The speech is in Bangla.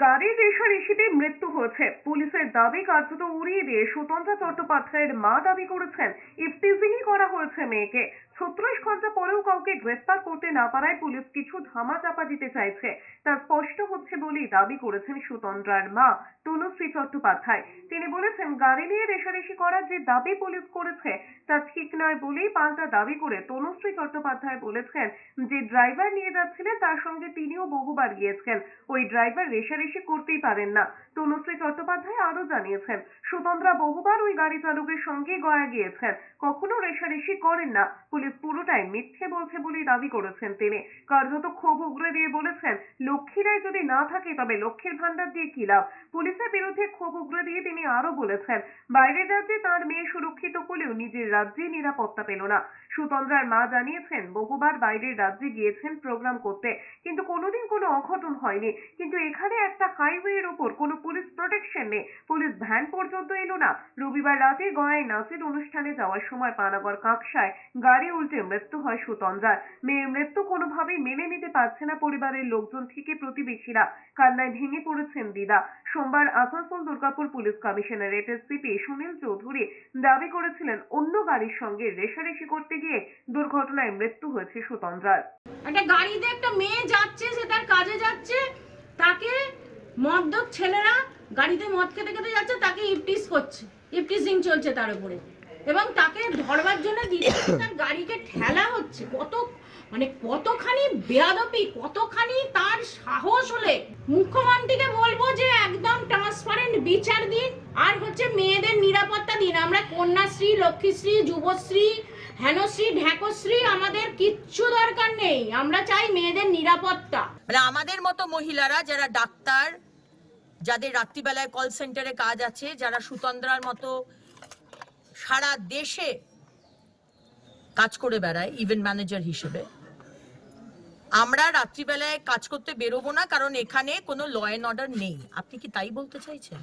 গাড়ির রেষারেষিতে মৃত্যু হয়েছে। পুলিশের দাবি কার্যত উড়িয়ে দিয়ে সুতন্ত্রা চট্টোপাধ্যায়ের মা দাবি করেছেন ইফটিজিংই করা হয়েছে মেয়েকে। 36 ঘন্টা পরেও কাউকে গ্রেফতার করতে না পারায় পুলিশ কিছু ধামাচাপা দিতে চাইছে তা স্পষ্ট হচ্ছে বলেই দাবি করেছেন সুতন্ত্রার মা তনুশ্রী চট্টোপাধ্যায়। তিনি বলেছেন, গাড়ি নিয়ে রেষারেষি করার যে দাবি পুলিশ করেছে তা ঠিক নয় বলেই পাল্টা দাবি করে তনুশ্রী চট্টোপাধ্যায় বলেছেন যে ড্রাইভার নিয়ে যাচ্ছিলেন তার সঙ্গে তিনিও বহুবার গিয়েছেন, ওই ড্রাইভার রেষারেষি করতেই পারেন না। তনুশ্রী চট্টোপাধ্যায় আরো জানিয়েছেন, সুতন্ত্রা বহুবার ওই গাড়ি চালকের সঙ্গে গয়া গিয়েছেন, কখনো রেষারেষি করেন না। পুলিশ পুরোটাই মিথ্যে বলছে বলেই দাবি করেছেন তিনি। কার্যত ক্ষোভ উগরে দিয়ে বলেছেন, লক্ষ্মী রায় যদি না থাকে তবে লক্ষ্মীর ভান্ডার দিয়ে কি লাভ। পুলিশের বিরুদ্ধে ক্ষোভ উগরে দিয়ে তিনি আরো বলেছেন, বাইরের রাজ্যে তার মেয়ে সুরক্ষিত হলেও নিজের রাজ্যে নিরাপত্তা পেল না। সুতন্ত্রার মা জানিয়েছেন, বহুবার বাইরের রাজ্যে গিয়েছেন প্রোগ্রাম করতে, কিন্তু কোনোদিন কোনো অঘটন হয়নি। কিন্তু এখানে একটা হাইওয়ের ওপর কোনো পুলিশ প্রোটেকশন নেই, পুলিশ ভ্যান পর্যন্ত এলো না। রবিবার রাতে গয়ায় নাচের অনুষ্ঠানে যাওয়ার সময় পানাগড় কাঁকসায় গাড়ি উল্টে মৃত্যু হয় সুতন্ত্রার। মেয়ের মৃত্যু কোনোভাবেই মেনে নিতে পারছে না পরিবারের লোকজন থেকে প্রতিবেশীরা। কান্নায় ভেঙে পড়েছেন দিদা। সোমবার আসানসোল দুর্গাপুর পুলিশ কমিশনারেটের সিপি সুনীল চৌধুরী দাবি করেছিলেন, অন্য গাড়ির সঙ্গে রেষারেষি করতে গিয়ে দুর্ঘটনায় মৃত্যু হয়েছে সুতন্ত্রার। একটা গাড়িতে একটা মেয়ে যাচ্ছে, সে তার কাজে যাচ্ছে, তাকে মদ্যপ ছেলেরা গাড়িতে মদ খেতে খেতে যাচ্ছে, তাকে ইফটিজ করছে, ইফটিজিং চলছে তার উপরে, এবং তাকে ধরবার জন্য তার গাড়িকে ঠেলা হচ্ছে। কতখানি বেয়াদবি, কতখানি তার সাহস হলে মুখ্যমন্ত্রীকে বলবো যে একদম ট্রান্সপারেন্ট বিচার দিন, আর মেয়েদের নিরাপত্তা দিন। আমরা কন্যাশ্রী, লক্ষ্মীশ্রী, যুবশ্রী, হেনশ্রী, ঢেকশ্রী আমাদের কিচ্ছু দরকার নেই, আমরা চাই মেয়েদের নিরাপত্তা। আমাদের মতো মহিলারা যারা ডাক্তার, যাদের রাত্রিবেলায় কল সেন্টারে কাজ আছে, যারা সুতন্ত্রার মতো সারা দেশে কাজ করে বেড়ায় ইভেন্ট ম্যানেজার হিসেবে, আমরা রাত্রিবেলায় কাজ করতে বেরোবো না, কারণ এখানে কোনো ল অ্যান্ড অর্ডার নেই। আপনি কি তাই বলতে চাইছেন?